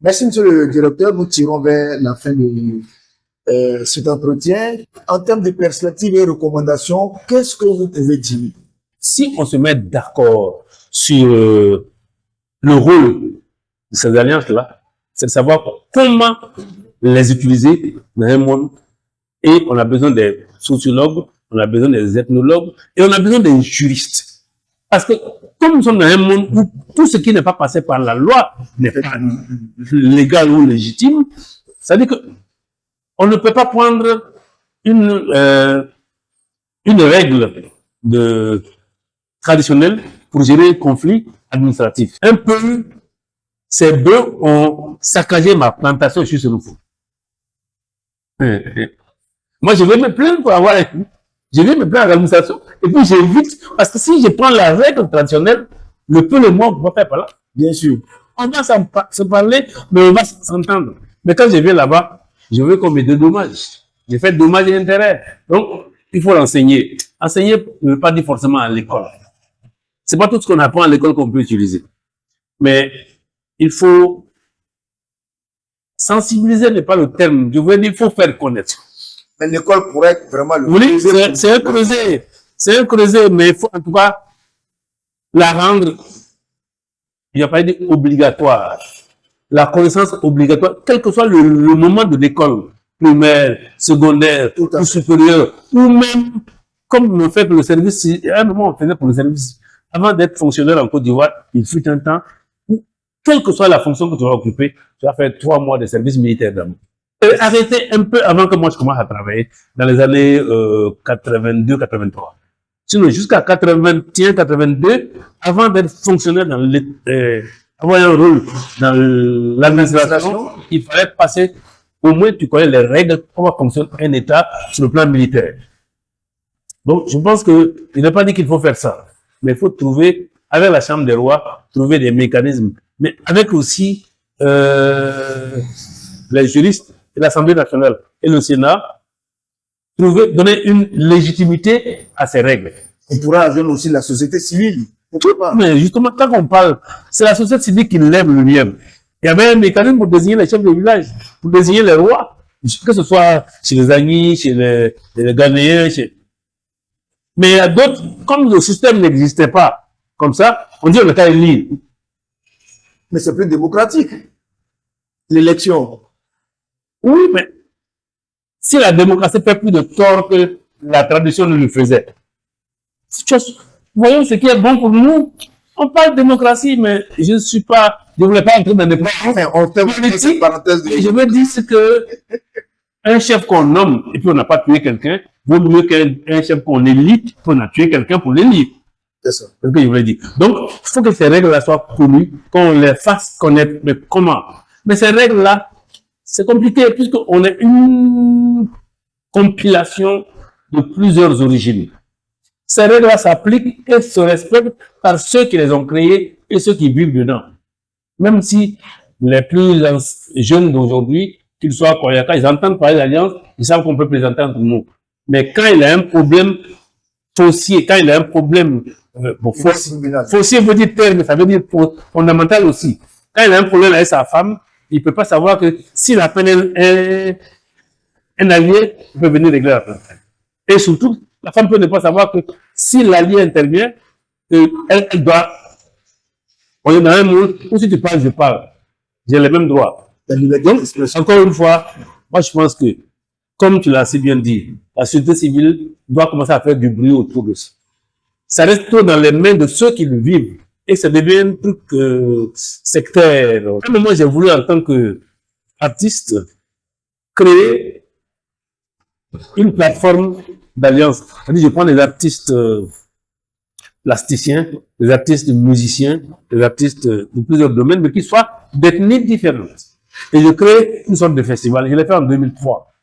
Merci, monsieur le directeur. Nous tirons vers la fin de cet entretien. En termes de perspectives et recommandations, qu'est-ce que vous pouvez dire? Si on se met d'accord sur le rôle de ces alliances-là, c'est de savoir comment les utiliser dans un monde. Et on a besoin des sociologues, on a besoin des ethnologues et on a besoin des juristes. Parce que comme nous sommes dans un monde où tout ce qui n'est pas passé par la loi n'est pas légal ou légitime, ça veut dire que on ne peut pas prendre une règle traditionnelle pour gérer un conflit administratif. Un peu, ces bœufs ont saccagé ma plantation sur ce nouveau. Moi, je vais me plaindre pour avoir je vais me plaindre à l'administration et puis j'évite, parce que si je prends la règle traditionnelle, le peu le moins, on va faire par là. Bien sûr. On va se parler, mais on va s'entendre. Mais quand je viens là-bas, je veux qu'on me dédommage. J'ai fait dommage et intérêt. Donc, il faut l'enseigner. Enseigner ne veut pas dire forcément à l'école. C'est pas tout ce qu'on apprend à l'école qu'on peut utiliser. Mais il faut sensibiliser, n'est pas le terme. Je veux dire, il faut faire connaître. Mais l'école pourrait être vraiment le oui, c'est un creuset. C'est un creuset, mais il faut en tout cas la rendre, il n'y a pas dit obligatoire. La connaissance obligatoire, quel que soit le moment de l'école, primaire, secondaire, ou supérieur, ou même, comme on fait pour le service, à un moment on faisait pour le service, avant d'être fonctionnaire en Côte d'Ivoire, il fut un temps où, quelle que soit la fonction que tu vas occuper, tu vas faire 3 mois de service militaire d'abord. Arrêtez un peu avant que moi je commence à travailler, dans les années 82-83. Sinon, jusqu'à 81-82, avant d'être fonctionnaire dans avoir un rôle dans l'administration, il fallait passer, au moins tu connais les règles, comment fonctionne un État sur le plan militaire. Donc, je pense que, il n'a pas dit qu'il faut faire ça, mais il faut trouver, avec la Chambre des rois, trouver des mécanismes, mais avec aussi les juristes et l'Assemblée nationale et le Sénat, donner une légitimité à ces règles. On pourra ajouter aussi la société civile. Mais justement, quand on parle, c'est la société civile qui lève le lien. Il y avait un mécanisme pour désigner les chefs de village, pour désigner les rois, que ce soit chez les Agnis, chez les Ghanéens, mais il y a d'autres, comme le système n'existait pas comme ça, on dit on n'a qu'à élire. Mais c'est plus démocratique, l'élection. Oui, mais si la démocratie fait plus de tort que la tradition ne le faisait, voyons ce qui est bon pour nous. On parle de démocratie, mais je ne voulais pas entrer dans des politiques. Je veux dire que un chef qu'on nomme et puis on n'a pas tué quelqu'un, vaut mieux qu'un chef qu'on élite, puis on a tué quelqu'un pour l'élire. C'est ça. C'est ce que je voulais dire. Donc, il faut que ces règles-là soient connues, qu'on les fasse connaître. Mais comment? Mais ces règles-là, c'est compliqué puisqu'on a une compilation de plusieurs origines. Ces règles-là s'appliquent et se respectent par ceux qui les ont créées et ceux qui vivent dedans. Même si les plus jeunes d'aujourd'hui, qu'ils soient Koyaka, ils entendent parler d'alliance, ils savent qu'on peut présenter entre nous. Mais quand il y a un problème foncier, quand il y a un problème, foncier veut dire terme, mais ça veut dire fondamental aussi. Quand il a un problème avec sa femme, il ne peut pas savoir que s'il appelle un allié, il peut venir régler la problème. Et surtout, la femme peut ne pas savoir que si l'allié intervient, elle doit, on est dans un monde où si tu parles, je parle. J'ai les mêmes droits. Donc, encore une fois, moi je pense que, comme tu l'as si bien dit, la société civile doit commencer à faire du bruit autour de ça. Ça reste trop dans les mains de ceux qui le vivent. Et ça devient un truc sectaire. À un moment, j'ai voulu, en tant qu'artiste, créer une plateforme d'alliance. C'est-à-dire, je prends des artistes plasticiens, des artistes musiciens, des artistes de plusieurs domaines, mais qui soient d'ethnies différentes. Et je crée une sorte de festival. Je l'ai fait en 2003.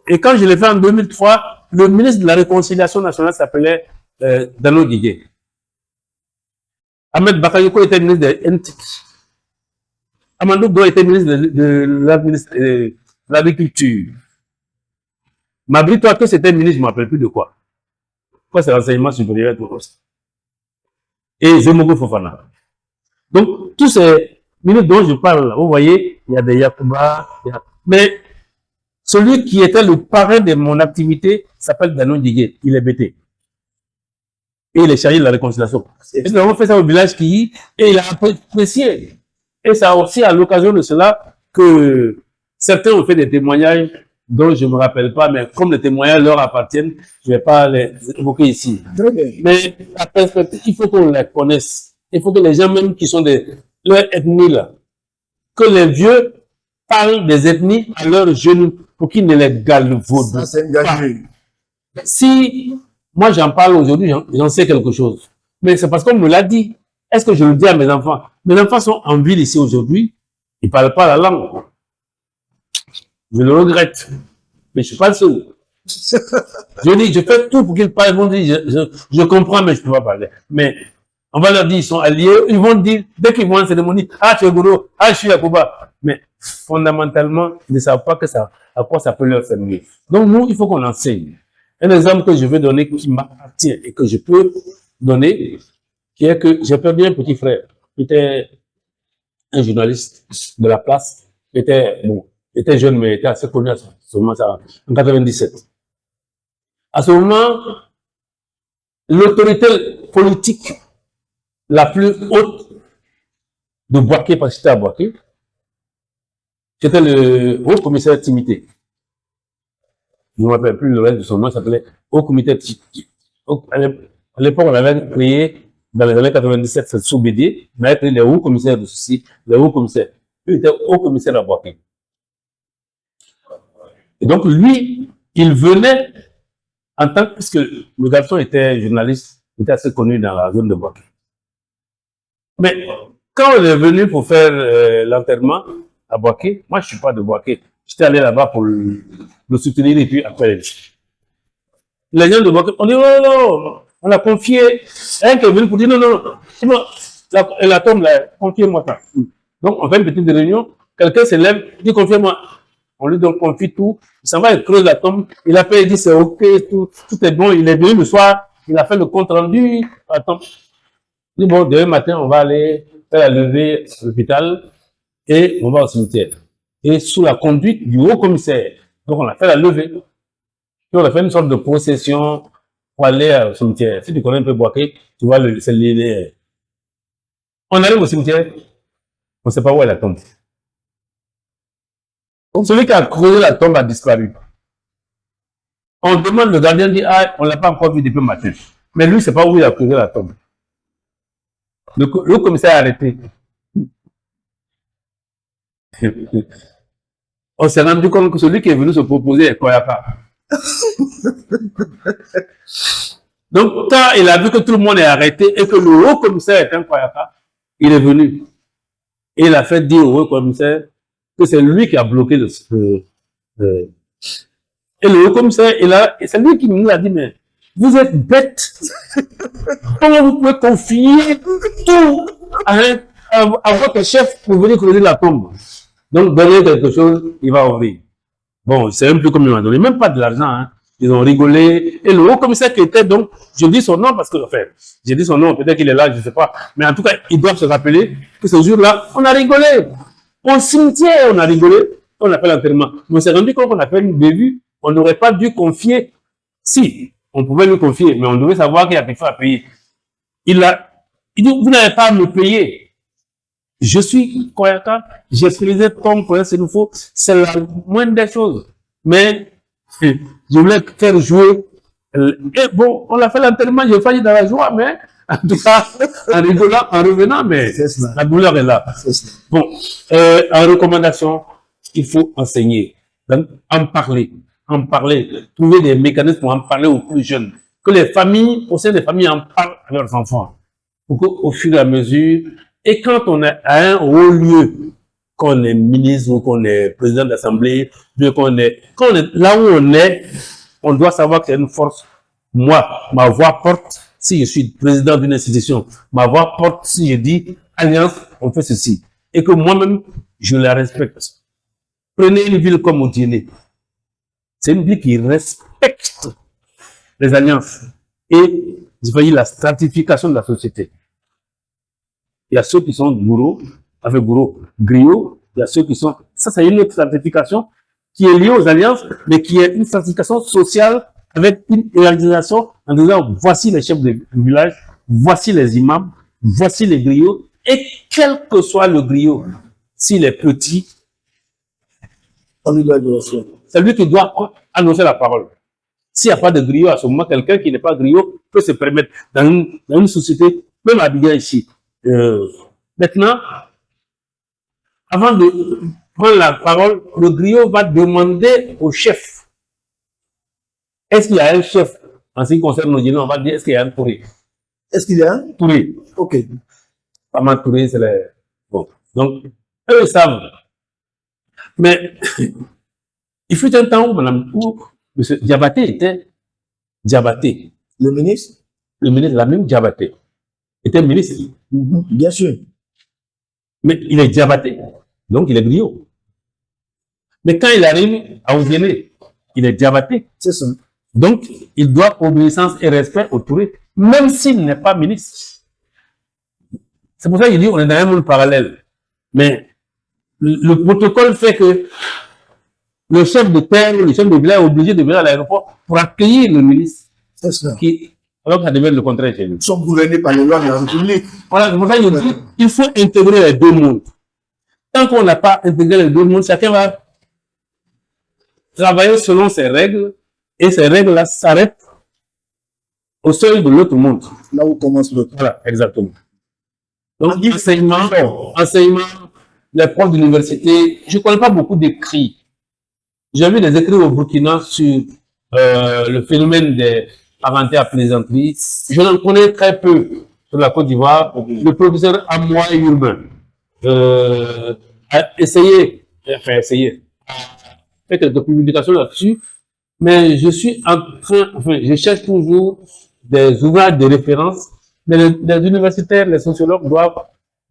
Et quand je l'ai fait en 2003, le ministre de la Réconciliation nationale s'appelait Dano Guigué. Ahmed Bakayoko était ministre de NTIC. Amadou Gro était ministre de l'Agriculture. Mabri Touaké, c'était ministre, je ne me rappelle plus de quoi. Quoi, c'est l'enseignement supérieur et tout ça. Et Zemogo Fofana. Donc, tous ces minute dont je parle, là, vous voyez, il y a des Yakuba, mais celui qui était le parrain de mon activité s'appelle Danon Digue, il est bêté. Et il est chargé de la réconciliation. Et nous avons fait ça au village qui, et il a apprécié. Et c'est aussi à l'occasion de cela que certains ont fait des témoignages dont je ne me rappelle pas, mais comme les témoignages leur appartiennent, je ne vais pas les évoquer ici. Très bien. Mais la perspective, il faut qu'on les connaisse. Il faut que les gens même qui sont de leur ethnie là, que les vieux parlent des ethnies à leurs jeunes pour qu'ils ne les galvaudent Ça, c'est pas. engagé. Si moi j'en parle aujourd'hui, j'en sais quelque chose. Mais c'est parce qu'on me l'a dit. Est-ce que je le dis à mes enfants? Mes enfants sont en ville ici aujourd'hui. Ils ne parlent pas la langue. Je le regrette. Mais je ne suis pas le seul. Je dis, je fais tout pour qu'ils parlent. Ils vont dire, je comprends, mais je ne peux pas parler. Mais on va leur dire, ils sont alliés. Ils vont dire, dès qu'ils vont en cérémonie, ah, tu es Gouro, ah, je suis Yakuba. Mais fondamentalement, ils ne savent pas que ça, à quoi ça peut leur faire mieux. Donc, nous, il faut qu'on enseigne. Un exemple que je veux donner qui m'appartient et que je peux donner, qui est que j'ai perdu un petit frère, qui était un journaliste de la place, qui était, bon, était jeune, mais était assez connu à ce moment-là, en 97. À ce moment, l'autorité politique la plus haute de Boaké, parce que c'était à Boaké, c'était le haut commissaire Timité. Je ne me rappelle plus le reste de son nom, il s'appelait haut commissaire Timité. À l'époque, on avait créé, dans les années 97, c'est sous Bédier, on avait créé les hauts commissaires de ceci, les hauts commissaires. Lui était haut commissaire à Boaké. Et donc, lui, il venait en tant que, puisque le garçon était journaliste, il était assez connu dans la zone de Boaké. Mais quand on est venu pour faire l'enterrement à Boaké, moi je suis pas de Boaké, j'étais allé là-bas pour le soutenir et puis après les gens de Boaké, on dit non, non, on a confié, un qui est venu pour dire non, non, non, la tombe là, confiez-moi ça. Donc on fait une petite réunion, quelqu'un se lève, dit confiez-moi, on lui donne confie tout, il s'en va, il creuse la tombe, il appelle, il dit c'est ok, tout est bon, il est venu le soir, il a fait le compte rendu, attends. Il dit bon, demain matin, on va aller faire la levée à l'hôpital et on va au cimetière. Et sous la conduite du haut commissaire. Donc on a fait la levée. Puis on a fait une sorte de procession pour aller au cimetière. Si tu connais un peu Boaké, tu vois, c'est l'idée. On arrive au cimetière, on ne sait pas où est la tombe. Donc celui qui a creusé la tombe a disparu. On demande, le gardien dit, ah, on ne l'a pas encore vu depuis le matin. Mais lui, il ne sait pas où il a creusé la tombe. Le commissaire a arrêté. On s'est rendu compte que celui qui est venu se proposer est Koyaka. Donc, quand il a vu que tout le monde est arrêté et que le haut commissaire est un Koyaka, il est venu. Et il a fait dire au haut commissaire que c'est lui qui a bloqué et le haut commissaire, c'est lui qui nous a dit, mais vous êtes bête. Comment vous pouvez confier tout à votre chef pour venir creuser la tombe? Donc, donner quelque chose, il va ouvrir. Bon, c'est un peu comme il m'a donné, même pas de l'argent, hein. Ils ont rigolé. Et le haut commissaire qui était donc, je dis son nom parce que, enfin, j'ai dit son nom, peut-être qu'il est là, je ne sais pas. Mais en tout cas, ils doivent se rappeler que ce jour-là, on a rigolé. Au cimetière, on a rigolé. On a fait l'enterrement. Mais on s'est rendu compte qu'on a fait une bévue. On n'aurait pas dû confier. Si, on pouvait lui confier, mais on devait savoir qu'il y a quelque chose à payer. Il dit, vous n'avez pas à me payer. Je suis Koyaka, j'ai utilisé ton Koyaka, c'est nouveau. C'est la moindre des choses. Mais, je voulais faire jouer. Et bon, on a fait l'enterrement, j'ai failli dans la joie, mais, en tout cas, en rigolant, en revenant, mais la douleur est là. Bon, en recommandation, il faut enseigner. Donc, en parler, trouver des mécanismes pour en parler aux plus jeunes. Que les familles, au sein des familles, en parlent à leurs enfants. Pour qu'au fur et à mesure, et quand on est à un haut lieu, qu'on est ministre ou qu'on est président d'assemblée, quand on est là où on doit savoir que c'est une force. Moi, ma voix porte si je suis président d'une institution. Ma voix porte si je dis alliance, on fait ceci. Et que moi-même, je la respecte. Prenez une ville comme Odiéné. C'est une ville qui respecte les alliances et vous voyez la stratification de la société. Il y a ceux qui sont gourous, avec griot, il y a ceux qui sont, ça c'est une autre stratification qui est liée aux alliances, mais qui est une stratification sociale avec une hiérarchisation en disant voici les chefs de village, voici les imams, voici les griots, et quel que soit le griot, s'il est petit, c'est lui qui doit annoncer la parole. S'il n'y a pas de griot à ce moment, quelqu'un qui n'est pas griot peut se permettre dans une société, même à Abidjan ici. Maintenant, avant de prendre la parole, le griot va demander au chef. Est-ce qu'il y a un chef en ce qui concerne nos djinns? On va dire, est-ce qu'il y a un Touré? Est-ce qu'il y a un? Touré. Ok. Pas mal Touré, c'est les... Bon. Donc, eux savent. Mais, il fut un temps où, M. Diabaté était Diabaté. Le ministre? Le ministre, la même Diabaté, était ministre. Bien sûr. Mais il est Diabaté, donc il est griot. Mais quand il arrive à Oudjéné, il est Diabaté. C'est ça. Donc, il doit obéissance et respect au Touré, même s'il n'est pas ministre. C'est pour ça qu'il dit on est dans un monde parallèle. Mais le protocole fait que le chef de terre, le chef de village est obligé de venir à l'aéroport pour accueillir le ministre. C'est ça. Alors que ça devait être le contraire chez nous. Ils sont gouvernés par les lois de la République. Voilà, c'est pour ça qu'il dit il faut intégrer les deux mondes. Tant qu'on n'a pas intégré les deux mondes, chacun va travailler selon ses règles et ces règles-là s'arrêtent au seuil de l'autre monde. Là où commence l'autre. Voilà, exactement. Donc, enseignement, les profs d'université, je ne connais pas beaucoup d'écrits. J'ai vu des écrits au Burkina sur le phénomène des parentés à plaisanterie. Je en connais très peu sur la Côte d'Ivoire. Le professeur Amoy Urbain a essayé, fait quelques publications là-dessus, mais je suis en train, je cherche toujours des ouvrages de référence, mais les universitaires, les sociologues doivent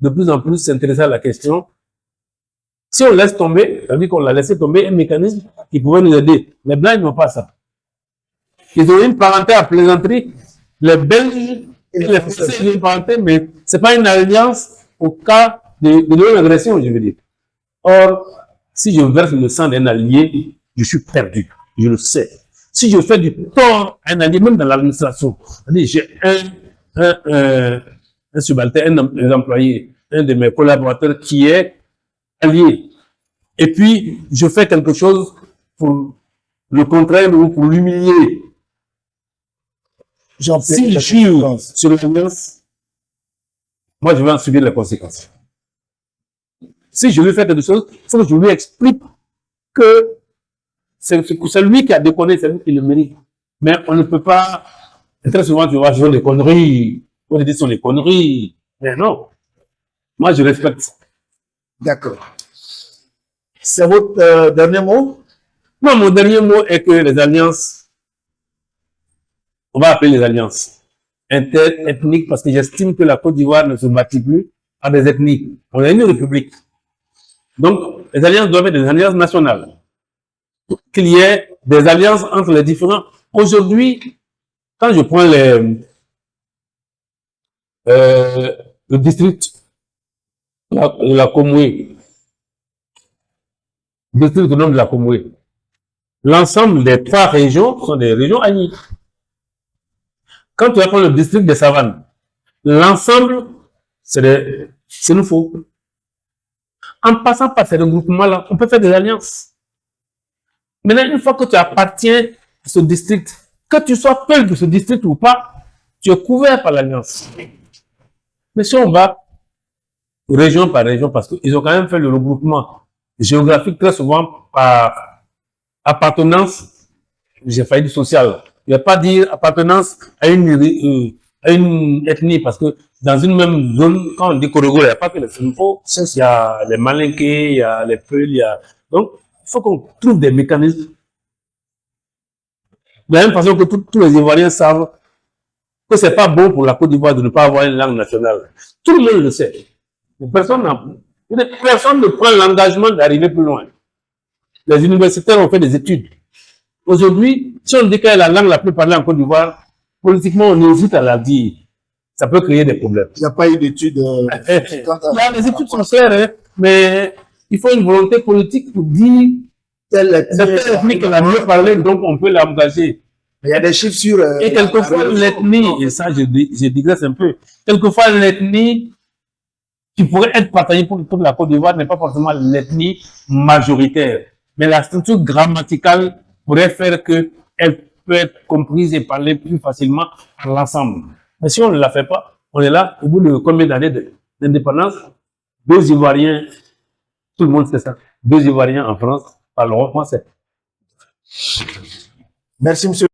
de plus en plus s'intéresser à la question. Si on laisse tomber, ça veut dire qu'on a laissé tomber un mécanisme qui pouvait nous aider. Les Blancs, ils n'ont pas ça. Ils ont une parenté à plaisanterie. Les Belges et les Français, ils ont une parenté, mais c'est pas une alliance au cas de non-agression, je veux dire. Or, si je verse le sang d'un allié, je suis perdu. Je le sais. Si je fais du tort à un allié, même dans l'administration, j'ai un subalterne, un employé, un de mes collaborateurs qui est allié. Et puis, je fais quelque chose pour le contraire ou pour l'humilier. Si je jure sur l'alliance, moi, je vais en subir les conséquences. Si je lui fais quelque chose, il faut que je lui explique que c'est lui qui a déconné, c'est lui qui le mérite. Mais on ne peut pas, très souvent, tu vois, je fais des conneries, on dit que ce sont des conneries. Mais non. Moi, je respecte. D'accord. C'est votre dernier mot? Non, mon dernier mot est que les alliances, on va appeler les alliances interethniques parce que j'estime que la Côte d'Ivoire ne se bâtit plus par des ethnies. On est une république. Donc, les alliances doivent être des alliances nationales. Qu'il y ait des alliances entre les différents. Aujourd'hui, quand je prends le district de la Comoué, le district autonome de la Comoué, l'ensemble des trois régions sont des régions amies. Quand tu vas prendre le district des Savanes, l'ensemble, c'est nous faux. En passant par ces regroupements-là, on peut faire des alliances. Maintenant, une fois que tu appartiens à ce district, que tu sois peu de ce district ou pas, tu es couvert par l'alliance. Mais si on va région par région, parce qu'ils ont quand même fait le regroupement géographique très souvent par appartenance, j'ai failli dire sociale. Il ne va pas dire appartenance à une ethnie, parce que dans une même zone, quand on dit Korogo, il n'y a pas que les Sénifo, il y a les Malinqués, il y a les Peuls, il y a... Donc, il faut qu'on trouve des mécanismes. De la même façon que tous les Ivoiriens savent que c'est pas bon pour la Côte d'Ivoire de ne pas avoir une langue nationale. Tout le monde le sait. Personne ne prend l'engagement d'arriver plus loin. Les universitaires ont fait des études. Aujourd'hui, si on dit quelle est la langue la plus parlée en Côte d'Ivoire, politiquement, on hésite à la dire. ça peut créer des problèmes. Il n'y a pas eu d'études. Là, les études sont claires, hein, mais il faut une volonté politique pour dire Telle cette ethnie qu'elle a mieux parlé, donc on peut l'engager. il y a des chiffres sur. Et quelquefois, l'ethnie, et ça, je digresse un peu, quelquefois, l'ethnie qui pourrait être partagée pour toute la Côte d'Ivoire n'est pas forcément l'ethnie majoritaire. Mais la structure grammaticale pourrait faire qu'elle peut être comprise et parlée plus facilement par l'ensemble. Mais si on ne la fait pas, on est là, au bout de combien d'années d'indépendance, 2 Ivoiriens, tout le monde sait ça, 2 Ivoiriens en France parleront français. Merci, monsieur.